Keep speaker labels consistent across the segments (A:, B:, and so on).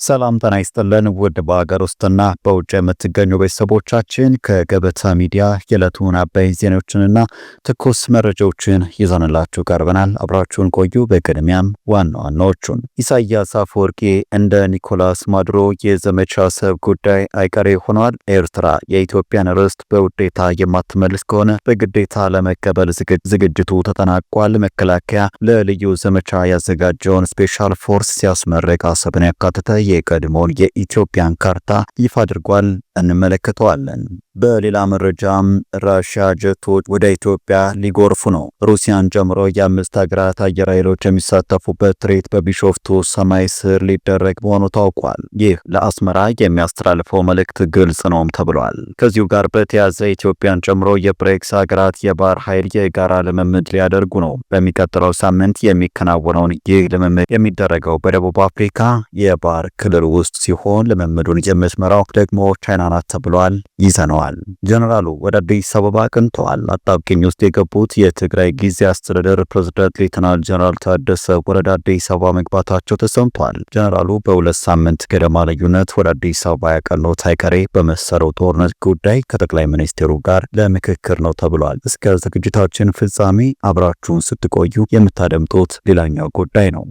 A: ሰላም ጤና ይስጥልን ውድ በአገር ውስጥና በውጭ የምትገኙ ቤተሰቦቻችን ከገበታ ሚዲያ የዕለቱን አበይ ዜናዎችንና ትኩስ መረጃዎችን ይዘንላችሁ ቀርበናል። አብራችሁን ቆዩ። በቅድሚያም ዋና ዋናዎቹን ኢሳያስ አፈወርቂ እንደ ኒኮላስ ማዱሮ የዘመቻ ሰብ ጉዳይ አይቀሬ ሆኗል። ኤርትራ የኢትዮጵያን ርስት በውዴታ የማትመልስ ከሆነ በግዴታ ለመቀበል ዝግጅቱ ተጠናቋል። መከላከያ ለልዩ ዘመቻ ያዘጋጀውን ስፔሻል ፎርስ ሲያስመረቅ አሰብን ያካተተ የቀድሞውን የኢትዮጵያን ካርታ ይፋ አድርጓል። እንመለከተዋለን። በሌላ መረጃም ራሽያ ጀቶች ወደ ኢትዮጵያ ሊጎርፉ ነው። ሩሲያን ጨምሮ የአምስት ሀገራት አየር ኃይሎች የሚሳተፉበት ትርኢት በቢሾፍቱ ሰማይ ስር ሊደረግ መሆኑ ታውቋል። ይህ ለአስመራ የሚያስተላልፈው መልእክት ግልጽ ነውም ተብሏል። ከዚሁ ጋር በተያያዘ ኢትዮጵያን ጨምሮ የብሬክስ ሀገራት የባህር ኃይል የጋራ ልምምድ ሊያደርጉ ነው። በሚቀጥለው ሳምንት የሚከናወነውን ይህ ልምምድ የሚደረገው በደቡብ አፍሪካ የባህር ክልል ውስጥ ሲሆን ልምምዱን የምትመራው ደግሞ ቻይና ናት ተብሏል። ይዘነዋል። ጀነራሉ ወደ አዲስ አበባ አቅንተዋል። አጣብቂኝ ውስጥ የገቡት የትግራይ ጊዜ አስተዳደር ፕሬዝዳንት ሌተናል ጀነራል ታደሰ ወደ አዲስ አበባ መግባታቸው ተሰምቷል። ጀነራሉ በሁለት ሳምንት ገደማ ልዩነት ወደ አዲስ አበባ ያቀኑት አይቀሬ በመሰረው ጦርነት ጉዳይ ከጠቅላይ ሚኒስትሩ ጋር ለምክክር ነው ተብሏል። እስከ ዝግጅታችን ፍጻሜ አብራችሁን ስትቆዩ የምታደምጡት ሌላኛው ጉዳይ ነው።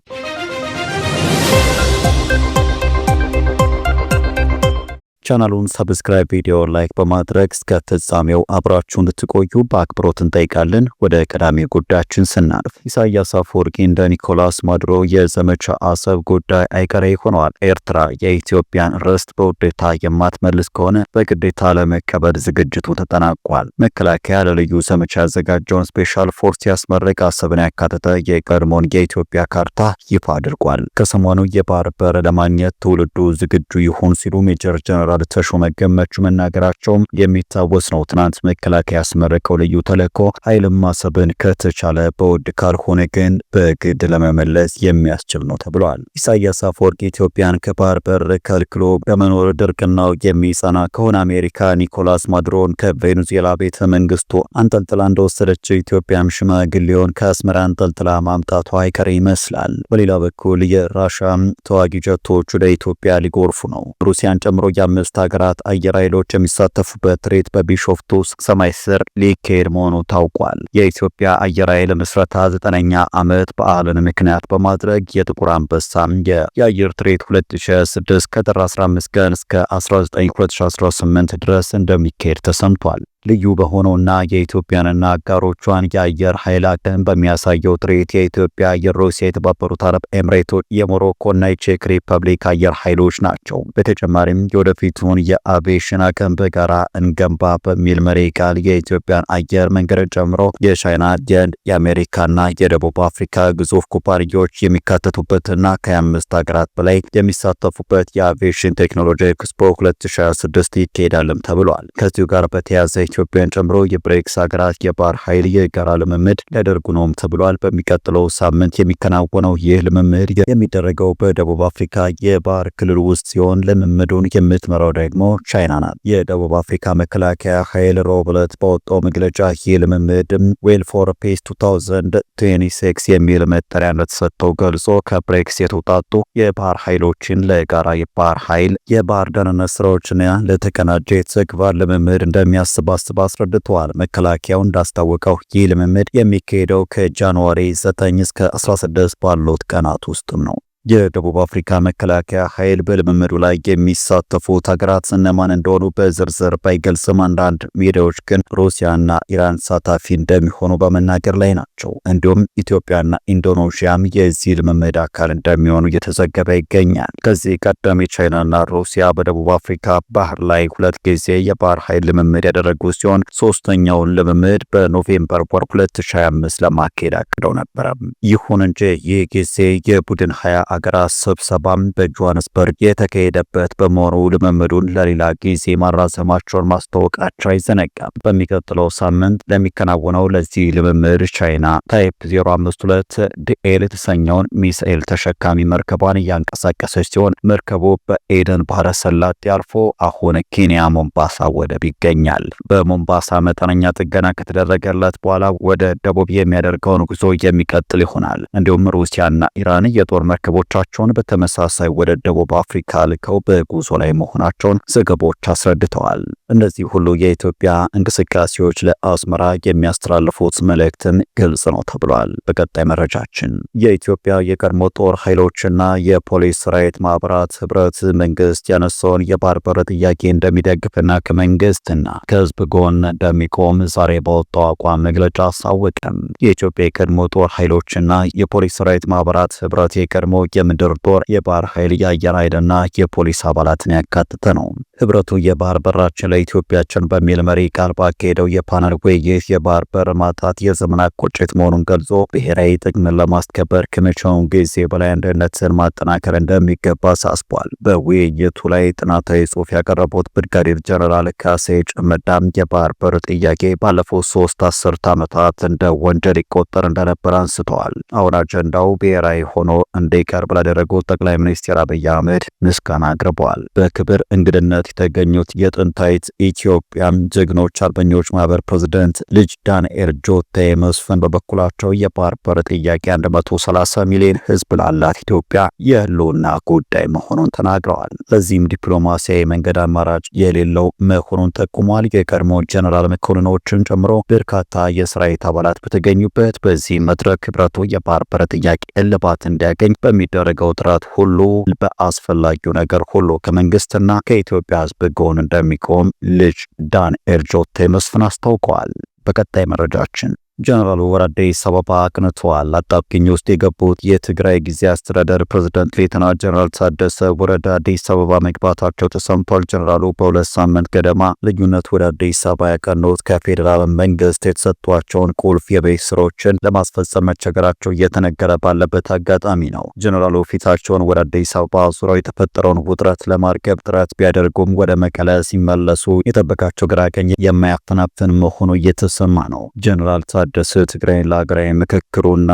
A: ቻናሉን ሰብስክራይብ፣ ቪዲዮ ላይክ በማድረግ እስከ ፍጻሜው አብራችሁ እንድትቆዩ በአክብሮት እንጠይቃለን። ወደ ቀዳሚ ጉዳያችን ስናልፍ ኢሳያስ አፈወርቂ እንደ ኒኮላስ ማዱሮ የዘመቻ አሰብ ጉዳይ አይቀሬ ሆነዋል። ኤርትራ የኢትዮጵያን ርስት በውዴታ የማትመልስ ከሆነ በግዴታ ለመቀበል ዝግጅቱ ተጠናቋል። መከላከያ ለልዩ ዘመቻ ያዘጋጀውን ስፔሻል ፎርስ ያስመረቅ አሰብን ያካተተ የቀድሞውን የኢትዮጵያ ካርታ ይፋ አድርጓል። ከሰሞኑ የባህር በር ለማግኘት ትውልዱ ዝግጁ ይሁን ሲሉ ሜጀር ጀነራል ተሾመ ገመቹ መናገራቸውም የሚታወስ ነው። ትናንት መከላከያ ያስመረቀው ልዩ ተልዕኮ ኃይልም አሰብን ከተቻለ በውድ ካልሆነ ግን በግድ ለመመለስ የሚያስችል ነው ተብሏል። ኢሳያስ አፈወርቂ ኢትዮጵያን ከባህር በር ከልክሎ በመኖር ድርቅናው የሚጸና ከሆነ አሜሪካ ኒኮላስ ማዱሮን ከቬኔዙዌላ ቤተ መንግስቱ አንጠልጥላ እንደወሰደችው ኢትዮጵያም ሽማግሌውን ከአስመራ አንጠልጥላ ማምጣቷ አይቀሬ ይመስላል። በሌላ በኩል የራሽያ ተዋጊ ጀቶች ወደ ኢትዮጵያ ሊጎርፉ ነው። ሩሲያን ጨምሮ የአምስት ሀገራት አየር ኃይሎች የሚሳተፉበት ትርኢት በቢሾፍቱ ሰማይ ስር ሊካሄድ መሆኑ ታውቋል። የኢትዮጵያ አየር ኃይል ምስረታ 9ኛ ዓመት በዓልን ምክንያት በማድረግ የጥቁር አንበሳ የአየር ትርኢት 2006 ከጥር 15 ቀን እስከ 19 2018 ድረስ እንደሚካሄድ ተሰምቷል። ልዩ በሆነውና የኢትዮጵያንና አጋሮቿን የአየር ኃይል አቅም በሚያሳየው ትርኢት የኢትዮጵያ፣ የሩሲያ፣ የተባበሩት አረብ ኤምሬቶች፣ የሞሮኮና የቼክ ሪፐብሊክ አየር ኃይሎች ናቸው። በተጨማሪም የወደፊቱን የአቪዬሽን አቅም በጋራ እንገንባ በሚል መሪ ቃል የኢትዮጵያን አየር መንገድ ጨምሮ የቻይና፣ የአሜሪካና የደቡብ አፍሪካ ግዙፍ ኩባንያዎች የሚካተቱበትና ከ25 ሀገራት በላይ የሚሳተፉበት የአቪዬሽን ቴክኖሎጂ ኤክስፖ 2026 ይካሄዳልም ተብሏል። ከዚሁ ጋር በተያያዘ ኢትዮጵያን ጨምሮ የብሬክስ ሀገራት የባህር ኃይል የጋራ ልምምድ ሊያደርጉ ነውም ተብሏል። በሚቀጥለው ሳምንት የሚከናወነው ይህ ልምምድ የሚደረገው በደቡብ አፍሪካ የባህር ክልል ውስጥ ሲሆን ልምምዱን የምትመራው ደግሞ ቻይና ናት። የደቡብ አፍሪካ መከላከያ ኃይል ሮብ ዕለት ባወጣው መግለጫ ይህ ልምምድ ዌል ፎር ፒስ 2026 የሚል መጠሪያ እንደተሰጠው ገልጾ ከብሬክስ የተውጣጡ የባህር ኃይሎችን ለጋራ የባህር ኃይል የባህር ደህንነት ስራዎችና ለተቀናጀ የተግባር ልምምድ እንደሚያስባስብ አስረድተዋል። መከላከያው እንዳስታወቀው ይህ ልምምድ የሚካሄደው ከጃንዋሪ 9 እስከ 16 ባሉት ቀናት ውስጥም ነው። የደቡብ አፍሪካ መከላከያ ኃይል በልምምዱ ላይ የሚሳተፉት ሀገራት እነማን እንደሆኑ በዝርዝር ባይገልጽም አንዳንድ ሚዲያዎች ግን ሩሲያና ኢራን ተሳታፊ እንደሚሆኑ በመናገር ላይ ናቸው። እንዲሁም ኢትዮጵያና ኢንዶኔዥያም የዚህ ልምምድ አካል እንደሚሆኑ እየተዘገበ ይገኛል። ከዚህ ቀደም ቻይናና ሩሲያ በደቡብ አፍሪካ ባህር ላይ 2 ጊዜ የባህር ኃይል ልምምድ ያደረጉ ሲሆን ሶስተኛውን ልምምድ በኖቬምበር ወር 2025 ለማካሄድ አቅደው ነበረ። ይሁን እንጂ ይህ ጊዜ የቡድን 20 አገራት ስብሰባም በጆሃንስበርግ የተካሄደበት በመሆኑ ልምምዱን ለሌላ ጊዜ ማራዘማቸውን ማስታወቃቸው አይዘነጋም። በሚቀጥለው ሳምንት ለሚከናወነው ለዚህ ልምምድ ቻይና ታይፕ 052 ዲኤል የተሰኘውን ሚሳኤል ተሸካሚ መርከቧን እያንቀሳቀሰች ሲሆን መርከቡ በኤደን ባህረ ሰላጤ አልፎ አሁን ኬንያ ሞምባሳ ወደብ ይገኛል። በሞምባሳ መጠነኛ ጥገና ከተደረገለት በኋላ ወደ ደቡብ የሚያደርገውን ጉዞ የሚቀጥል ይሆናል። እንዲሁም ሩሲያና ኢራን የጦር መርከቦች ወታደሮቻቸውን በተመሳሳይ ወደ ደቡብ አፍሪካ ልከው በጉዞ ላይ መሆናቸውን ዘገቦች አስረድተዋል። እነዚህ ሁሉ የኢትዮጵያ እንቅስቃሴዎች ለአስመራ የሚያስተላልፉት መልእክትም ግልጽ ነው ተብሏል። በቀጣይ መረጃችን የኢትዮጵያ የቀድሞ ጦር ኃይሎችና የፖሊስ ሰራዊት ማህበራት ህብረት መንግስት ያነሳውን የባህር በር ጥያቄ እንደሚደግፍና ከመንግስትና ከህዝብ ጎን እንደሚቆም ዛሬ በወጣው አቋም መግለጫ አሳወቀም። የኢትዮጵያ የቀድሞ ጦር ኃይሎችና የፖሊስ ሰራዊት ማህበራት ህብረት የቀድሞ የምድር ጦር፣ የባህር ኃይል፣ የአየር ኃይልና የፖሊስ አባላትን ያካተተ ነው። ህብረቱ የባህር በራችን ለኢትዮጵያችን በሚል መሪ ቃል ባካሄደው የፓነል ውይይት የባህር በር ማጣት የዘመናት ቁጭት መሆኑን ገልጾ ብሔራዊ ጥቅምን ለማስከበር ከመቼውም ጊዜ በላይ አንድነትን ማጠናከር እንደሚገባ አሳስቧል። በውይይቱ ላይ ጥናታዊ ጽሑፍ ያቀረቡት ብርጋዴር ጀነራል ካሴ ጨመዳም የባህር በር ጥያቄ ባለፉት 3 አስርት ዓመታት እንደ ወንጀል ይቆጠር እንደነበር አንስተዋል። አሁን አጀንዳው ብሔራዊ ሆኖ እንዲቀርብ ላደረጉት ጠቅላይ ሚኒስትር አብይ አህመድ ምስጋና አቅርበዋል። በክብር እንግድነት የተገኙት የጥንታዊት ኢትዮጵያም ጀግኖች አርበኞች ማህበር ፕሬዝዳንት ልጅ ዳንኤል ጆቴ መስፍን በበኩላቸው የባህር በር ጥያቄ 130 ሚሊዮን ህዝብ ላላት ኢትዮጵያ የህልውና ጉዳይ መሆኑን ተናግረዋል። ለዚህም ዲፕሎማሲያዊ መንገድ አማራጭ የሌለው መሆኑን ጠቁሟል። የቀድሞ ጀነራል መኮንኖችን ጨምሮ በርካታ የሰራዊት አባላት በተገኙበት በዚህ መድረክ ህብረቱ የባህር በር ጥያቄ እልባት እንዲያገኝ በሚደረገው ጥረት ሁሉ በአስፈላጊው ነገር ሁሉ ከመንግስትና ከኢትዮጵያ ህዝብ ጎን እንደሚቆም ልጅ ዳንኤል ጆቴ መስፍን አስታውቀዋል። በቀጣይ መረጃችን ጀነራሉ ወደ አዲስ አበባ አቅንተዋል። አጣብቂኝ ውስጥ የገቡት የትግራይ ጊዜያዊ አስተዳደር ፕሬዝዳንት ሌተናንት ጀነራል ታደሰ ወረደ አዲስ አበባ መግባታቸው ተሰምቷል። ጀነራሉ በ2 ሳምንት ገደማ ልዩነት ወደ አዲስ አበባ ያቀኑት ከፌዴራል መንግስት የተሰጧቸውን ቁልፍ የቤት ስራዎችን ለማስፈጸም መቸገራቸው እየተነገረ ባለበት አጋጣሚ ነው። ጀነራሉ ፊታቸውን ወደ አዲስ አበባ ዙሪያው የተፈጠረውን ውጥረት ለማርገብ ጥረት ቢያደርጉም ወደ መቀለ ሲመለሱ የጠበቃቸው ግራ ቀኝ የማያፈናፍን መሆኑ እየተሰማ ነው። ጀነራል ታደሰ ትግራይን ለሀገራዊ ምክክሩና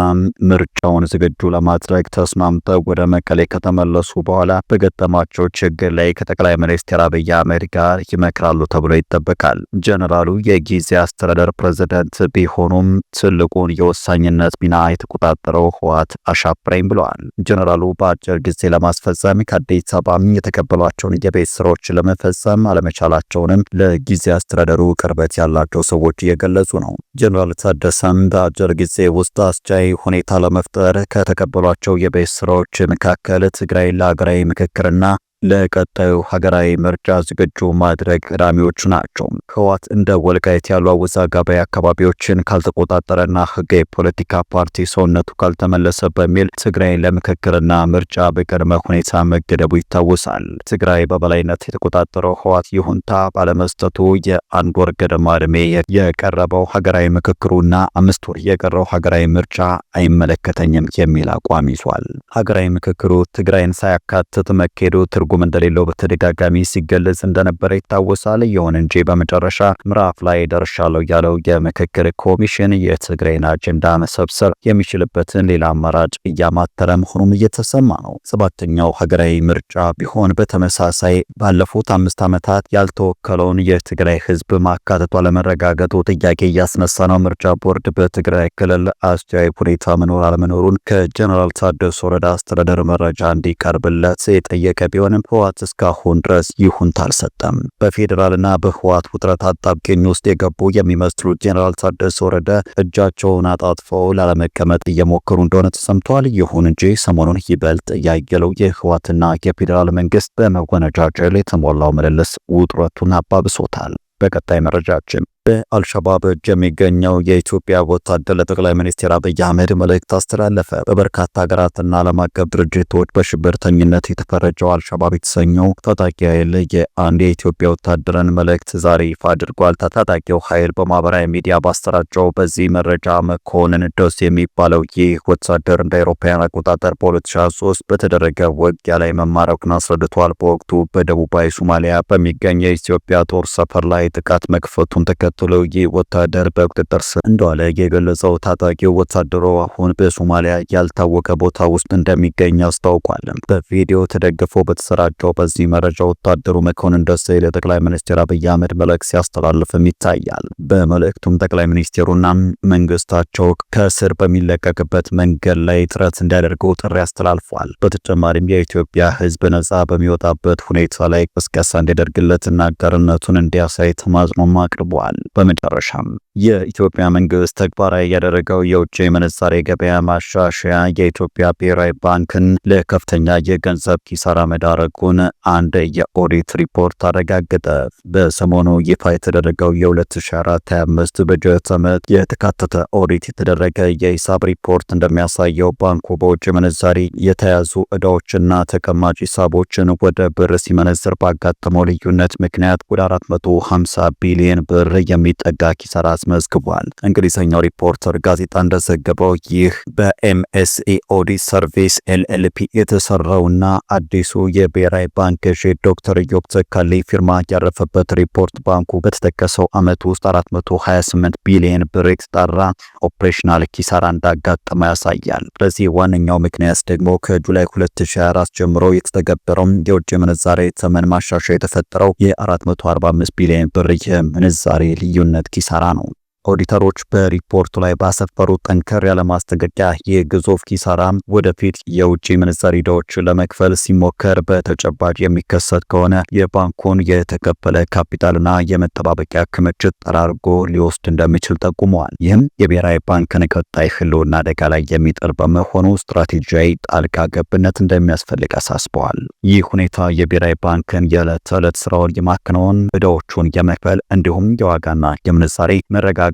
A: ምርጫውን ዝግጁ ለማድረግ ተስማምተው ወደ መቀሌ ከተመለሱ በኋላ በገጠማቸው ችግር ላይ ከጠቅላይ ሚኒስትር አብይ አህመድ ጋር ይመክራሉ ተብሎ ይጠበቃል። ጀነራሉ የጊዜያዊ አስተዳደር ፕሬዝዳንት ቢሆኑም ትልቁን የወሳኝነት ሚና የተቆጣጠረው ህወሓት አሻፍረኝ ብለዋል። ጀነራሉ በአጭር ጊዜ ለማስፈጸም ከአዲስ አበባ የተቀበሏቸውን የቤት ስራዎች ለመፈጸም አለመቻላቸውንም ለጊዜያዊ አስተዳደሩ ቅርበት ያላቸው ሰዎች እየገለጹ ነው። ጀነራል ታደሰም በአጭር ጊዜ ውስጥ አስቻይ ሁኔታ ለመፍጠር ከተቀበሏቸው የቤት ስራዎች መካከል ትግራይ ለሀገራዊ ምክክርና ለቀጣዩ ሀገራዊ ምርጫ ዝግጁ ማድረግ ቀዳሚዎቹ ናቸው። ህወሓት እንደ ወልቃይት ያሉ አወዛጋቢ አካባቢዎችን ካልተቆጣጠረና ህጋዊ ፖለቲካ ፓርቲ ሰውነቱ ካልተመለሰ በሚል ትግራይን ለምክክርና ምርጫ በቅድመ ሁኔታ መገደቡ ይታወሳል። ትግራይ በበላይነት የተቆጣጠረው ህወሓት ይሁንታ ባለመስጠቱ የ1 ወር ገደማ ዕድሜ የቀረበው ሀገራዊ ምክክሩና 5 ወር የቀረው ሀገራዊ ምርጫ አይመለከተኝም የሚል አቋም ይዟል። ሀገራዊ ምክክሩ ትግራይን ሳያካትት መካሄዱ ትርጉም እንደሌለው በተደጋጋሚ ሲገለጽ እንደነበረ ይታወሳል። ይሁን እንጂ በመጨረሻ ምዕራፍ ላይ ደርሻለሁ ያለው የምክክር ኮሚሽን የትግራይን አጀንዳ መሰብሰብ የሚችልበትን ሌላ አማራጭ እያማተረ መሆኑም እየተሰማ ነው። 7ኛው ሀገራዊ ምርጫ ቢሆን በተመሳሳይ ባለፉት 5 ዓመታት ያልተወከለውን የትግራይ ህዝብ ማካተቱ አለመረጋገጡ ጥያቄ እያስነሳ ነው። ምርጫ ቦርድ በትግራይ ክልል አስተያይ ሁኔታ መኖር አለመኖሩን ከጀነራል ታደሰ ወረደ አስተዳደር መረጃ እንዲቀርብለት የጠየቀ ቢሆንም ህወሓት እስካሁን ድረስ ይሁንታ አልሰጠም። በፌዴራልና በህወሓት ውጥረት አጣብቂኝ ውስጥ የገቡ የሚመስሉት ጀነራል ታደሰ ወረደ እጃቸውን አጣጥፈው ላለመቀመጥ እየሞከሩ እንደሆነ ተሰምቷል። ይሁን እንጂ ሰሞኑን ይበልጥ ያየለው የህወሓትና የፌዴራል መንግስት በመወነጃጀል የተሞላው ምልልስ ውጥረቱን አባብሶታል። በቀጣይ መረጃችን በአልሸባብ እጅ የሚገኘው የኢትዮጵያ ወታደር ለጠቅላይ ሚኒስትር አብይ አህመድ መልእክት አስተላለፈ። በበርካታ ሀገራትና ዓለም አቀፍ ድርጅቶች በሽብርተኝነት የተፈረጀው አልሸባብ የተሰኘው ታጣቂ ኃይል የአንድ የኢትዮጵያ ወታደርን መልእክት ዛሬ ይፋ አድርጓል። ታጣቂው ኃይል በማህበራዊ ሚዲያ ባሰራጨው በዚህ መረጃ መኮንን ደስ የሚባለው ይህ ወታደር እንደ አውሮፓውያን አቆጣጠር በ2023 በተደረገ ውጊያ ላይ መማረኩን አስረድቷል። በወቅቱ በደቡባዊ ሶማሊያ በሚገኝ የኢትዮጵያ ጦር ሰፈር ላይ ጥቃት መክፈቱን ተከትሎ ይህ ወታደር በቁጥጥር ስር እንደዋለ የገለጸው ታጣቂው ወታደሩ አሁን በሶማሊያ ያልታወቀ ቦታ ውስጥ እንደሚገኝ አስታውቋል። በቪዲዮ ተደግፎ በተሰራጨው በዚህ መረጃ ወታደሩ መኮንን ደሴ ለጠቅላይ ሚኒስትር አብይ አህመድ መልእክት ሲያስተላልፍም ይታያል። በመልእክቱም ጠቅላይ ሚኒስትሩና መንግስታቸው ከእስር በሚለቀቅበት መንገድ ላይ ጥረት እንዲያደርጉ ጥሪ አስተላልፏል። በተጨማሪም የኢትዮጵያ ሕዝብ ነጻ በሚወጣበት ሁኔታ ላይ ቅስቀሳ እንዲያደርግለትና አጋርነቱን እንዲያሳይ ተማጽኖም አቅርበዋል። በመጨረሻም የኢትዮጵያ መንግስት ተግባራዊ ያደረገው የውጭ ምንዛሬ ገበያ ማሻሻያ የኢትዮጵያ ብሔራዊ ባንክን ለከፍተኛ የገንዘብ ኪሳራ መዳረጉን አንድ የኦዲት ሪፖርት አረጋገጠ። በሰሞኑ ይፋ የተደረገው የ2024/25 በጀት ዓመት የተካተተ ኦዲት የተደረገ የሂሳብ ሪፖርት እንደሚያሳየው ባንኩ በውጭ ምንዛሪ የተያዙ ዕዳዎችና ተቀማጭ ሂሳቦችን ወደ ብር ሲመነዝር ባጋጠመው ልዩነት ምክንያት ወደ 450 ቢሊዮን ብር የሚጠጋ ኪሳራ አስመዝግቧል። እንግሊዝኛው ሪፖርተር ጋዜጣ እንደዘገበው ይህ በኤምኤስኢ ኦዲት ሰርቪስ ኤልኤልፒ የተሰራውና አዲሱ የብሔራዊ ባንክ ገዢ ዶክተር ኢዮብ ተካልኝ ፊርማ ያረፈበት ሪፖርት ባንኩ በተጠቀሰው ዓመት ውስጥ 428 ቢሊዮን ብር የተጣራ ኦፕሬሽናል ኪሳራ እንዳጋጠመ ያሳያል። ለዚህ ዋነኛው ምክንያት ደግሞ ከጁላይ 2024 ጀምሮ የተተገበረው የውጭ ምንዛሬ ተመን ማሻሻያ የተፈጠረው የ445 ቢሊዮን ብር የምንዛሬ ልዩነት ኪሳራ ነው። ኦዲተሮች በሪፖርቱ ላይ ባሰፈሩት ጠንከር ያለ ማስጠንቀቂያ የግዙፍ ኪሳራ ወደፊት የውጭ ምንዛሪ ዕዳዎችን ለመክፈል ሲሞከር በተጨባጭ የሚከሰት ከሆነ የባንኩን የተከፈለ ካፒታልና የመጠባበቂያ ክምችት ጠራርጎ ሊወስድ እንደሚችል ጠቁመዋል። ይህም የብሔራዊ ባንክን ቀጣይ ህልውና አደጋ ላይ የሚጥል በመሆኑ ስትራቴጂያዊ ጣልቃ ገብነት እንደሚያስፈልግ አሳስበዋል። ይህ ሁኔታ የብሔራዊ ባንክን የዕለት ተዕለት ስራውን የማከናወን ዕዳዎቹን የመክፈል እንዲሁም የዋጋና የምንዛሬ መረጋጋትን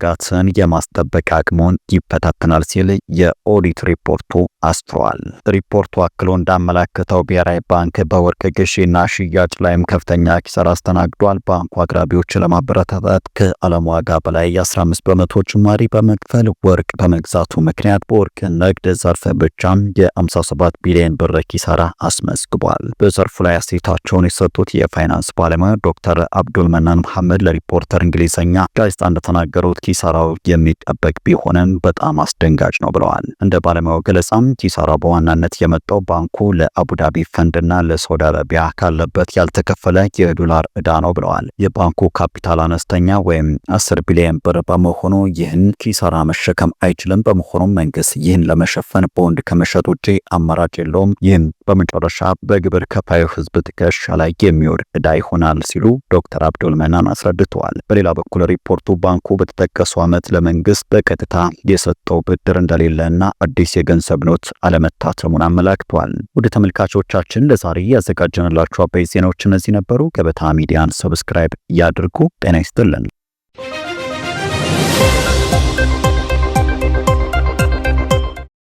A: የማስጠበቅ አቅሙን ይፈታተናል ሲል የኦዲት ሪፖርቱ አስፍሯል። ሪፖርቱ አክሎ እንዳመላከተው ብሔራዊ ባንክ በወርቅ ግዢና ሽያጭ ላይም ከፍተኛ ኪሳራ አስተናግዷል። ባንኩ አቅራቢዎችን ለማበረታታት ከዓለም ዋጋ በላይ የ15 በመቶ ጭማሪ በመክፈል ወርቅ በመግዛቱ ምክንያት በወርቅ ንግድ ዘርፍ ብቻም የ57 ቢሊዮን ብር ኪሳራ አስመዝግቧል። በዘርፉ ላይ አስተያየታቸውን የሰጡት የፋይናንስ ባለሙያ ዶክተር አብዱል መናን መሐመድ ለሪፖርተር እንግሊዝኛ ጋዜጣ እንደተናገሩት ኪሳራው የሚጠበቅ ቢሆንም በጣም አስደንጋጭ ነው ብለዋል። እንደ ባለሙያው ገለጻም ኪሳራው በዋናነት የመጣው ባንኩ ለአቡዳቢ ፈንድና ለሳውዲ አረቢያ ካለበት ያልተከፈለ የዶላር ዕዳ ነው ብለዋል። የባንኩ ካፒታል አነስተኛ ወይም 10 ቢሊዮን ብር በመሆኑ ይህን ኪሳራ መሸከም አይችልም። በመሆኑም መንግስት ይህን ለመሸፈን ቦንድ ከመሸጥ ውጪ አማራጭ የለውም። ይህም በመጨረሻ በግብር ከፋዩ ህዝብ ትከሻ ላይ የሚወድቅ ዕዳ ይሆናል ሲሉ ዶክተር አብዱል መናን አስረድተዋል። በሌላ በኩል ሪፖርቱ ባንኩ በተጠቀሰው ዓመት ለመንግስት በቀጥታ የሰጠው ብድር እንደሌለና አዲስ የገንዘብ ኖት አለመታተሙን አመላክቷል። ወደ ተመልካቾቻችን ለዛሬ ያዘጋጀንላችሁ አበይት ዜናዎች እነዚህ ነበሩ። ገበታ ሚዲያን ሰብስክራይብ ያድርጉ። ጤና ይስጥልን።